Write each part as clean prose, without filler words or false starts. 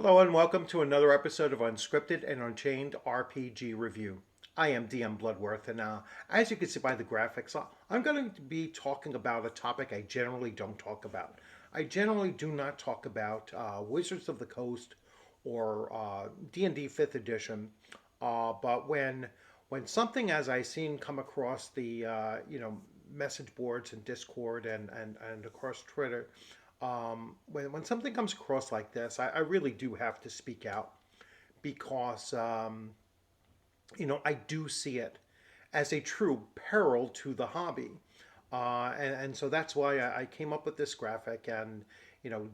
Hello and welcome to another episode of Unscripted and Unchained RPG Review. I am DM Bloodworth, and as you can see by the graphics, I'm going to be talking about a topic I generally don't talk about. I generally do not talk about Wizards of the Coast or D&D 5th Edition, but when something as I seen come across the message boards and Discord and across Twitter, when something comes across like this, I really do have to speak out because I do see it as a true peril to the hobby, and so that's why I came up with this graphic and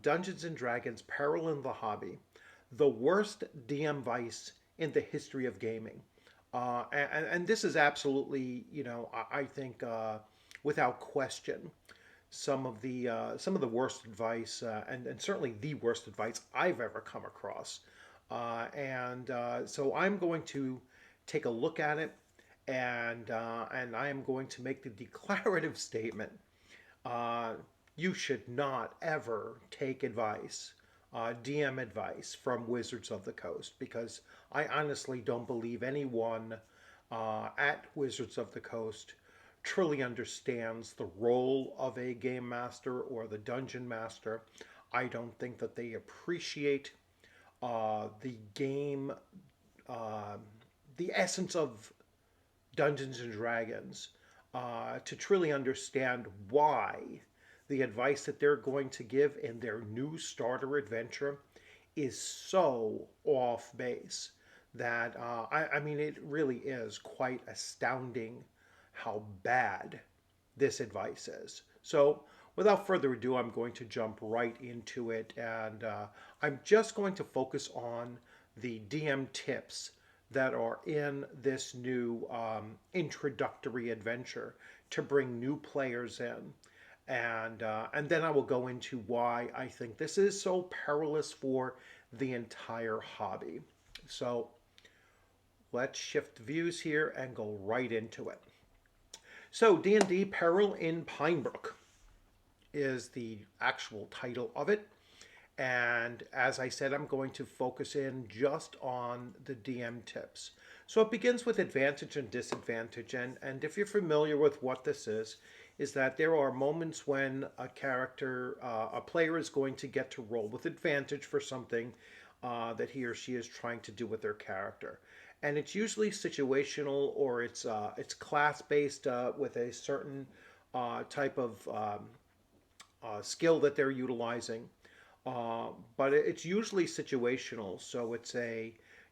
Dungeons and Dragons peril in the hobby, the worst DM vice in the history of gaming, and this is absolutely I think without question some of the worst advice, and certainly the worst advice I've ever come across. So I'm going to take a look at it, and I am going to make the declarative statement: uh, you should not ever take advice, DM advice from Wizards of the Coast, because I honestly don't believe anyone at Wizards of the Coast truly understands the role of a game master or the dungeon master. I don't think that they appreciate the game, uh, the essence of Dungeons and Dragons, to truly understand why the advice that they're going to give in their new starter adventure is so off base that I mean, it really is quite astounding how bad this advice is. So, without further ado, I'm going to jump right into it, and I'm just going to focus on the DM tips that are in this new introductory adventure to bring new players in. And then I will go into why I think this is so perilous for the entire hobby. So let's shift views here and go right into it. So D&D Peril in Pinebrook is the actual title of it. And as I said, I'm going to focus in just on the DM tips. So it begins with advantage and disadvantage. And if you're familiar with what this is that there are moments when a player is going to get to roll with advantage for something that he or she is trying to do with their character. And it's usually situational, or it's class based with a certain type of skill that they're utilizing. But it's usually situational, so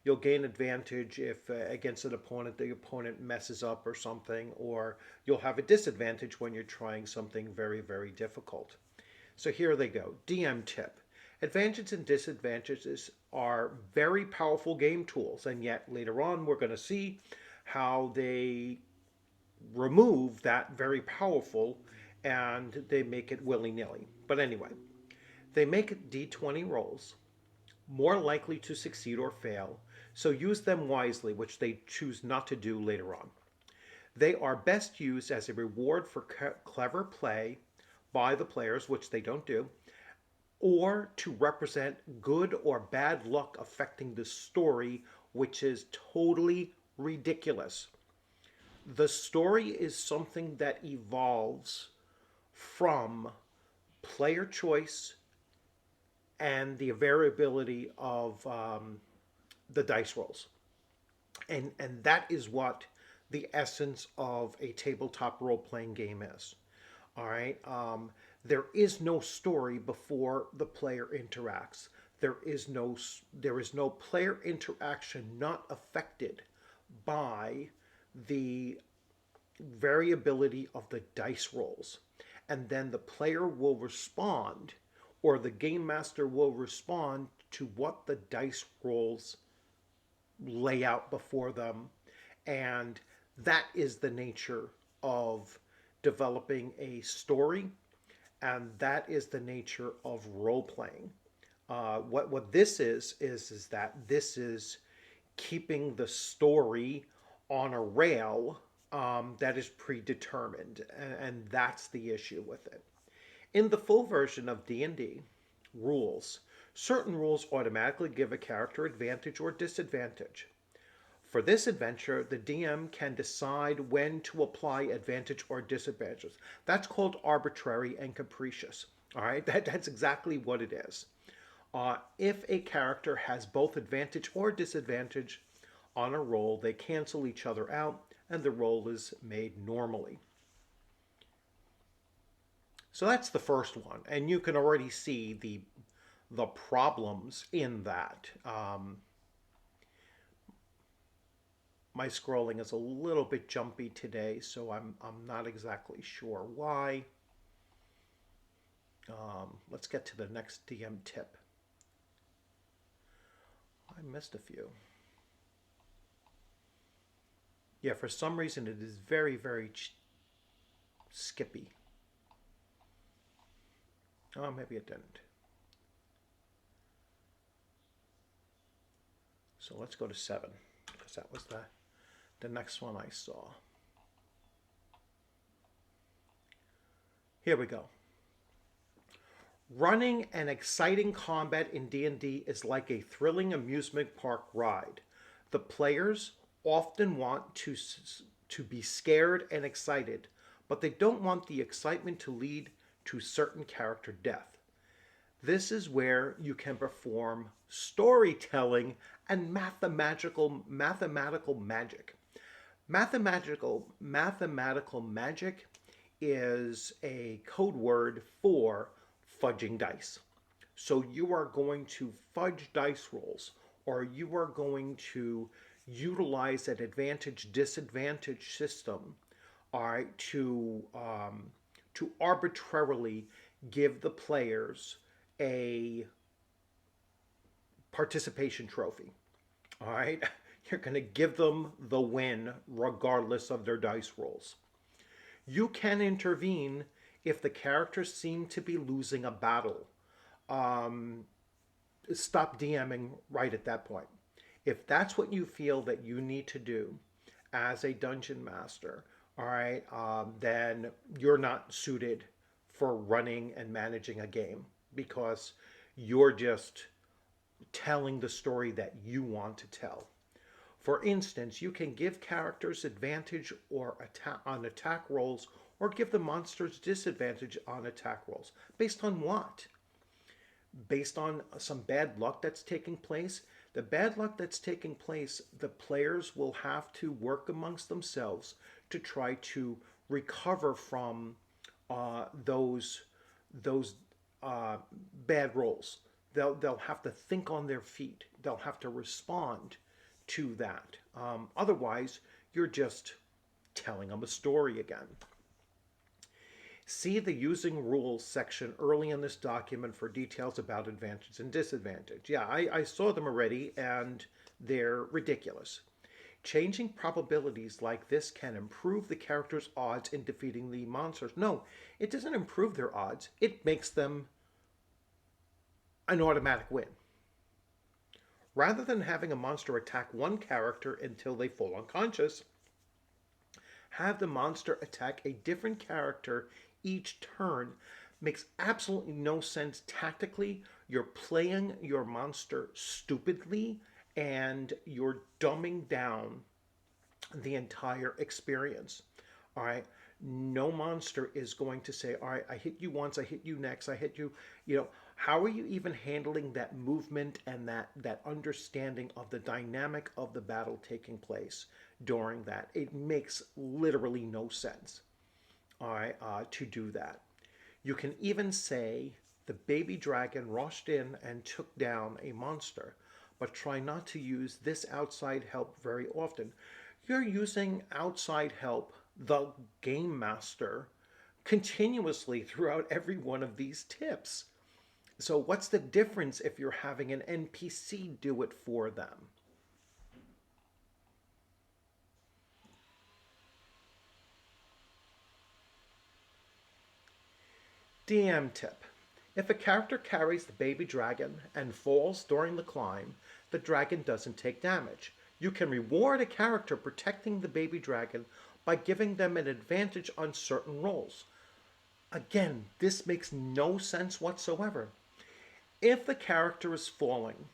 you'll gain advantage if against an opponent the opponent messes up or something, or you'll have a disadvantage when you're trying something very, very difficult. So here they go. DM tip. Advantages and disadvantages are very powerful game tools, and yet later on we're going to see how they remove that very powerful and they make it willy nilly. But anyway, they make d20 rolls more likely to succeed or fail, so use them wisely, which they choose not to do later on. They are best used as a reward for clever play by the players, which they don't do, or to represent good or bad luck affecting the story, which is totally ridiculous. The story is something that evolves from player choice and the variability of the dice rolls. And that is what the essence of a tabletop role playing game is. All right. There is no story before the player interacts. There is no player interaction not affected by the variability of the dice rolls. And then the player will respond, or the game master will respond to what the dice rolls lay out before them. And that is the nature of developing a story, and that is the nature of role playing. What this is that this is keeping the story on a rail that is predetermined, and that's the issue with it. In the full version of D&D rules, Certain rules automatically give a character advantage or disadvantage. For this adventure, the DM can decide when to apply advantage or disadvantages. That's called arbitrary and capricious. All right, that's exactly what it is. If a character has both advantage or disadvantage on a roll, they cancel each other out and the roll is made normally. So that's the first one, and you can already see the problems in that. My scrolling is a little bit jumpy today, so I'm not exactly sure why. Let's get to the next DM tip. I missed a few. Yeah, for some reason it is very, very skippy. Oh, maybe it didn't. So let's go to 7, because that was the next one I saw. Here we go. Running an exciting combat in D&D is like a thrilling amusement park ride. The players often want to be scared and excited, but they don't want the excitement to lead to certain character death. This is where you can perform storytelling and mathematical magic. Mathematical magic is a code word for fudging dice. So you are going to fudge dice rolls, or you are going to utilize an advantage disadvantage system, all right, to arbitrarily give the players a participation trophy. All right, you're going to give them the win regardless of their dice rolls. You can intervene if the characters seem to be losing a battle. Stop DMing right at that point. If that's what you feel that you need to do as a dungeon master, all right, then you're not suited for running and managing a game, because you're just telling the story that you want to tell. For instance, you can give characters advantage or on attack rolls, or give the monsters disadvantage on attack rolls. Based on what? Based on some bad luck that's taking place. The bad luck that's taking place, the players will have to work amongst themselves to try to recover from those bad rolls. They'll have to think on their feet. They'll have to respond to that. Otherwise, you're just telling them a story again. See the using rules section early in this document for details about advantage and disadvantage. Yeah, I saw them already, and they're ridiculous. Changing probabilities like this can improve the character's odds in defeating the monsters. No, it doesn't improve their odds. It makes them an automatic win. Rather than having a monster attack one character until they fall unconscious, have the monster attack a different character each turn. Makes absolutely no sense tactically. You're playing your monster stupidly, and you're dumbing down the entire experience. All right. No monster is going to say, all right, I hit you once, I hit you next, I hit you. How are you even handling that movement and that understanding of the dynamic of the battle taking place during that? It makes literally no sense, all right, to do that. You can even say the baby dragon rushed in and took down a monster, but try not to use this outside help very often. You're using outside help, the game master, continuously throughout every one of these tips. So what's the difference if you're having an NPC do it for them? DM tip. If a character carries the baby dragon and falls during the climb, the dragon doesn't take damage. You can reward a character protecting the baby dragon by giving them an advantage on certain rolls. Again, this makes no sense whatsoever. If the character is falling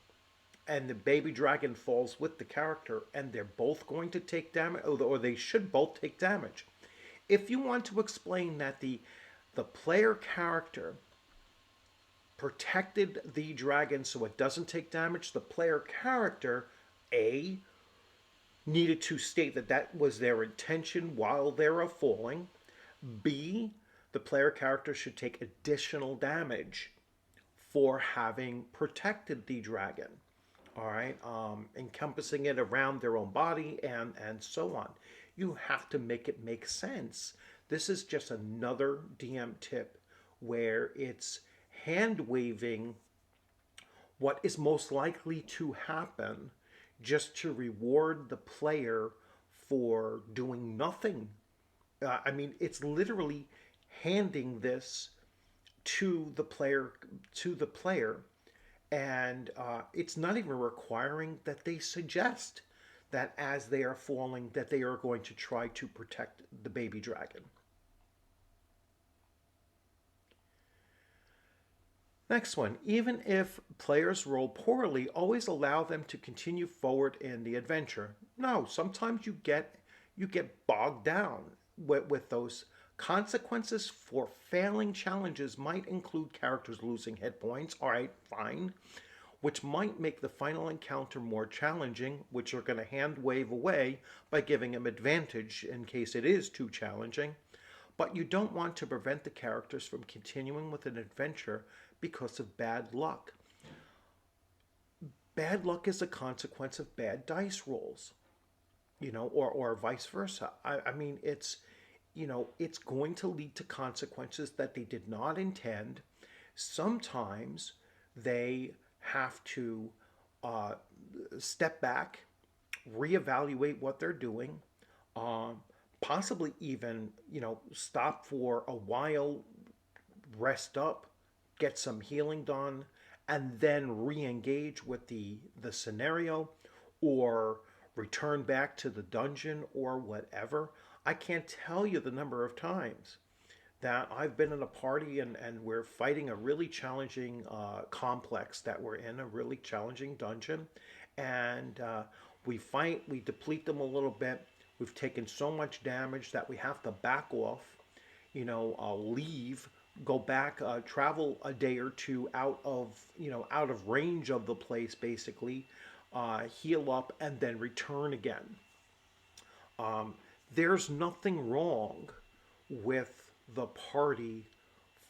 and the baby dragon falls with the character and they're both going to take damage, or they should both take damage. If you want to explain that the player character protected the dragon so it doesn't take damage, the player character A needed to state that that was their intention while they were falling. B, the player character should take additional damage for having protected the dragon. All right, encompassing it around their own body and so on. You have to make it make sense. This is just another DM tip where it's hand waving what is most likely to happen just to reward the player for doing nothing. I mean, it's literally handing this to the player to the player, and it's not even requiring that they suggest that as they are falling that they are going to try to protect the baby dragon. Next one, even if players roll poorly, always allow them to continue forward in the adventure. No, sometimes you get bogged down with those consequences for failing challenges might include characters losing hit points. All right, fine. Which might make the final encounter more challenging, which are going to hand wave away by giving them advantage in case it is too challenging. But you don't want to prevent the characters from continuing with an adventure because of bad luck. Bad luck is a consequence of bad dice rolls, or vice versa. I mean, it's going to lead to consequences that they did not intend. Sometimes they have to uh, step back, reevaluate what they're doing, um, possibly even, stop for a while, rest up, get some healing done, and then re-engage with the scenario, or return back to the dungeon or whatever. I can't tell you the number of times that I've been in a party and we're fighting a really challenging complex that we're in, a really challenging dungeon. And we deplete them a little bit. We've taken so much damage that we have to back off, leave, go back, travel a day or two out of range of the place, basically, heal up, and then return again. Um, there's nothing wrong with the party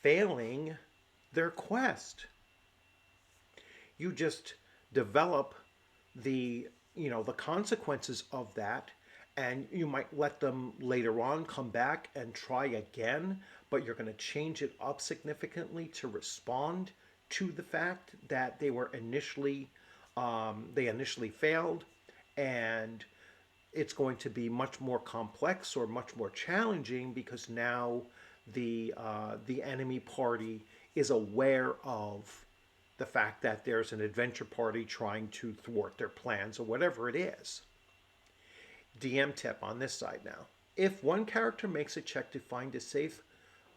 failing their quest. You just develop the consequences of that, and you might let them later on come back and try again, but you're going to change it up significantly to respond to the fact that they initially failed, and it's going to be much more complex or much more challenging because now the enemy party is aware of the fact that there's an adventure party trying to thwart their plans or whatever it is. DM tip on this side now. If one character makes a check to find a safe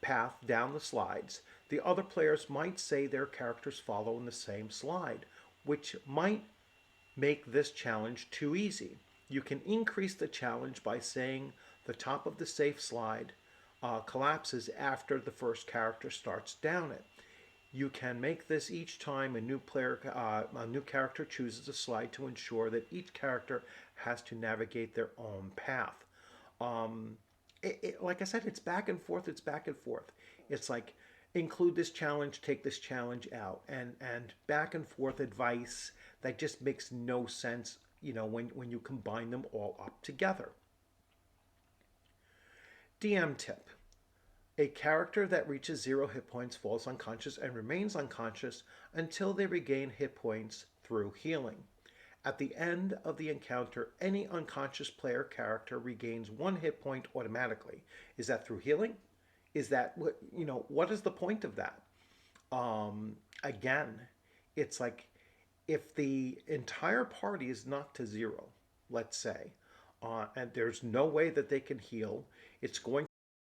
path down the slides, the other players might say their characters follow in the same slide, which might make this challenge too easy. You can increase the challenge by saying the top of the safe slide collapses after the first character starts down it. You can make this each time a new character chooses a slide to ensure that each character has to navigate their own path. Um, like I said, it's back and forth. It's back and forth. It's like include this challenge, take this challenge out, and back and forth advice that just makes no sense. When you combine them all up together. DM tip. A character that reaches 0 hit points falls unconscious and remains unconscious until they regain hit points through healing. At the end of the encounter, any unconscious player character regains 1 hit point automatically. Is that through healing? Is that what is the point of that? Again, it's like if the entire party is knocked to 0, let's say, and there's no way that they can heal, it's going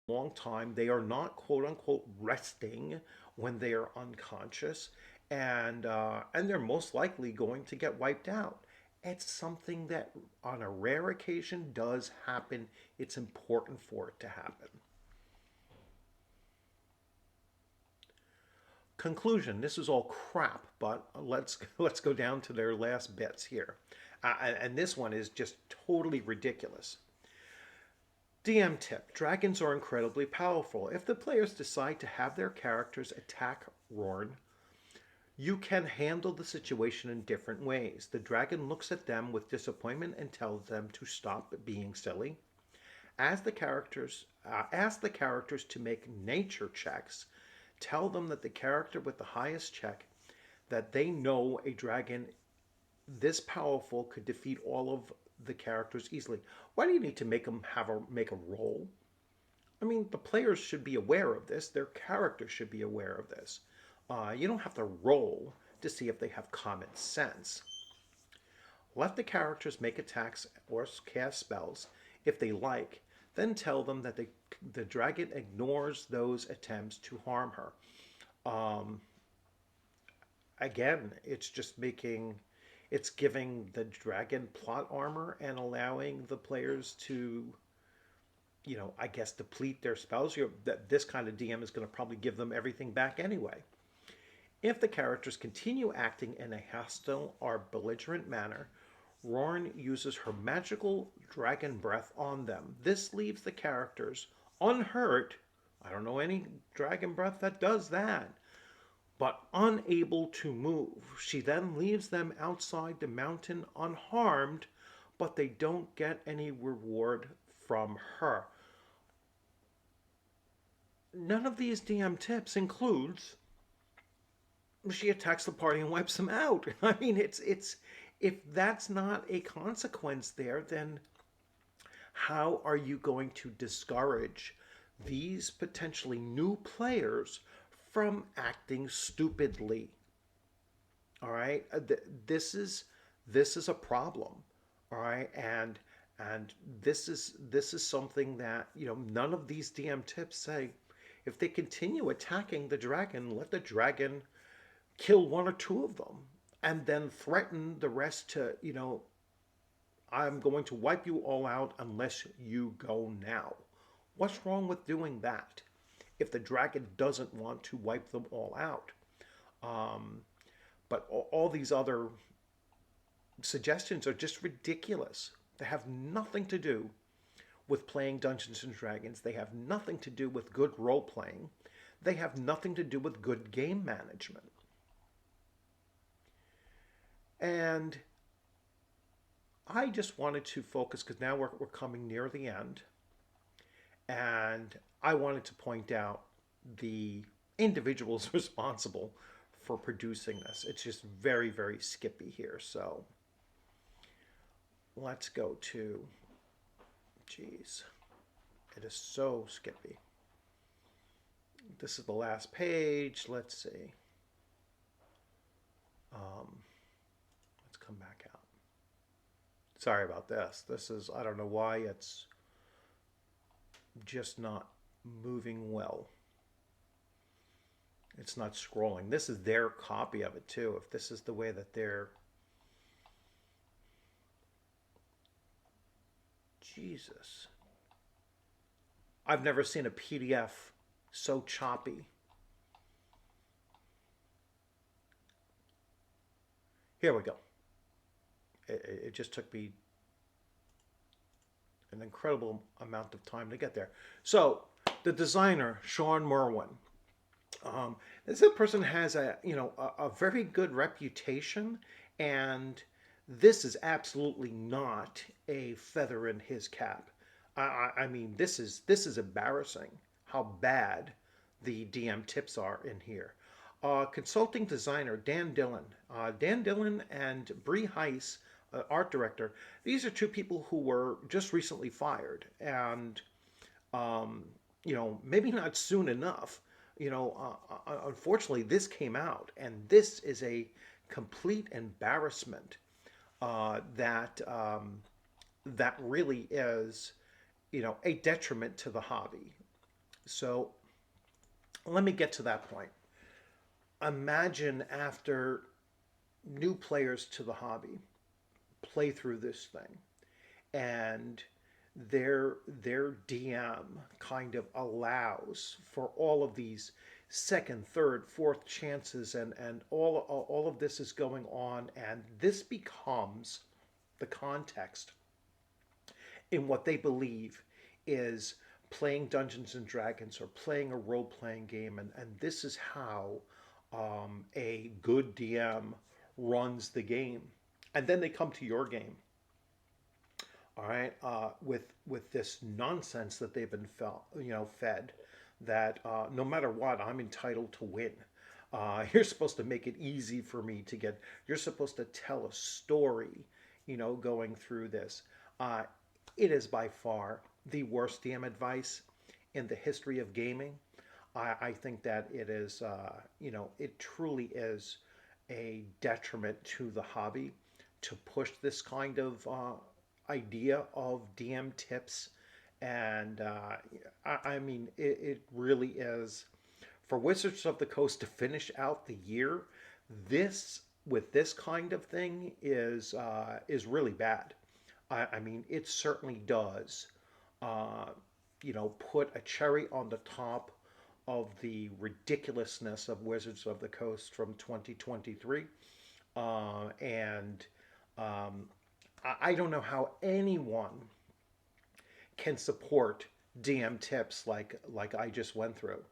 long time. They are not quote unquote resting when they are unconscious. and they're most likely going to get wiped out. It's something that, on a rare occasion, does happen. It's important for it to happen. Conclusion: this is all crap, but let's go down to their last bits here, and this one is just totally ridiculous. DM tip: dragons are incredibly powerful. If the players decide to have their characters attack Rorn, you can handle the situation in different ways. The dragon looks at them with disappointment and tells them to stop being silly. Ask the characters to make nature checks. Tell them that the character with the highest check, that they know a dragon this powerful could defeat all of the characters easily. Why do you need to make a roll? I mean, the players should be aware of this. Their characters should be aware of this. You don't have to roll to see if they have common sense. Let the characters make attacks or cast spells if they like, then tell them that the dragon ignores those attempts to harm her. Um, Again, it's giving the dragon plot armor and allowing the players to, I guess, deplete their spells. That this kind of DM is going to probably give them everything back anyway. If the characters continue acting in a hostile or belligerent manner, Rorn uses her magical dragon breath on them. This leaves the characters unhurt. I don't know any dragon breath that does that, but unable to move. She then leaves them outside the mountain unharmed, but they don't get any reward from her. None of these DM tips includes she attacks the party and wipes them out. I mean, it's if that's not a consequence there, then how are you going to discourage these potentially new players from acting stupidly? All right, this is a problem. All right, and this is something that none of these DM tips say. If they continue attacking the dragon, let the dragon kill one or two of them, and then threaten the rest to, I'm going to wipe you all out unless you go now. What's wrong with doing that if the dragon doesn't want to wipe them all out? Um, but all these other suggestions are just ridiculous. They have nothing to do with playing Dungeons and Dragons. They have nothing to do with good role playing. They have nothing to do with good game management. And I just wanted to focus because now we're coming near the end. And I wanted to point out the individuals responsible for producing this. It's just very, very skippy here. So let's go to, geez, it is so skippy. This is the last page. Let's see. Let's come back out. Sorry about this. This is, I don't know why it's just not moving well. It's not scrolling. This is their copy of it too. If this is the way that they're, Jesus. I've never seen a PDF so choppy. Here we go. It just took me an incredible amount of time to get there. So the designer, Sean Merwin, this person has a very good reputation, and this is absolutely not a feather in his cap. I mean, this is embarrassing how bad the DM tips are in here. Consulting designer Dan Dillon. Dan Dillon and Bree Heiss, art director. These are two people who were just recently fired, and maybe not soon enough. Unfortunately, this came out, and this is a complete embarrassment. That really is, a detriment to the hobby. So let me get to that point. imagine after new players to the hobby play through this thing and their DM kind of allows for all of these second, third, fourth chances, and all of this is going on, and this becomes the context in what they believe is playing Dungeons and Dragons or playing a role playing game, and this is how a good DM runs the game, and then they come to your game, all right, with this nonsense that they've been fed, that no matter what, I'm entitled to win. You're supposed to make it easy for me to get. You're supposed to tell a story, going through this. Uh, it is by far the worst DM advice in the history of gaming. I think that it is, it truly is a detriment to the hobby to push this kind of idea of DM tips. And I mean, it really is for Wizards of the Coast to finish out the year. This with this kind of thing is really bad. I mean, it certainly does, uh, put a cherry on the top of the ridiculousness of Wizards of the Coast from 2023. And I don't know how anyone can support DM tips like I just went through.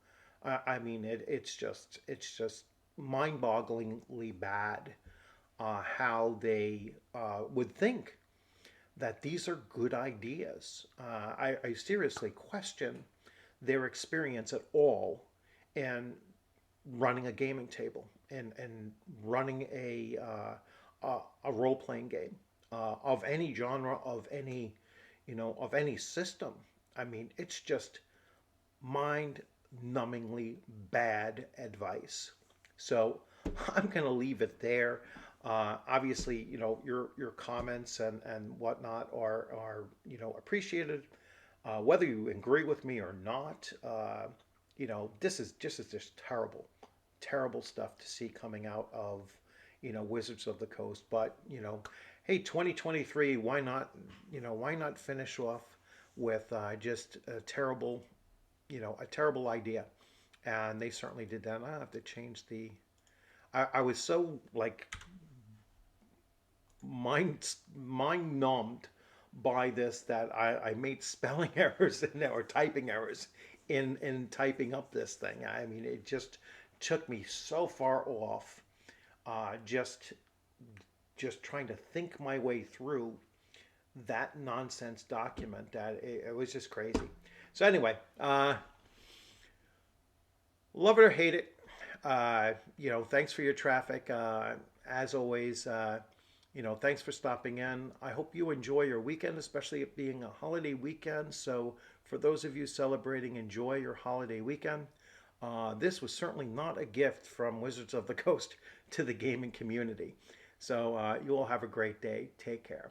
I mean, it's just mind-bogglingly bad how they would think that these are good ideas. I seriously question their experience at all in running a gaming table and running a role playing game of any genre, of any system. I mean, it's just mind numbingly bad advice. So I'm going to leave it there. Obviously, your comments and whatnot are appreciated. Whether you agree with me or not, this is just terrible, terrible stuff to see coming out of Wizards of the Coast. But hey, 2023, why not finish off with just a terrible idea? And they certainly did that. I have to change the. I was so like mind numbed by this that I made spelling errors in there or typing errors in typing up this thing. I mean, it just took me so far off, just trying to think my way through that nonsense document that it was just crazy. So anyway, love it or hate it. Thanks for your traffic. As always, thanks for stopping in. I hope you enjoy your weekend, especially it being a holiday weekend. So, for those of you celebrating, enjoy your holiday weekend. This was certainly not a gift from Wizards of the Coast to the gaming community. So, you all have a great day. Take care.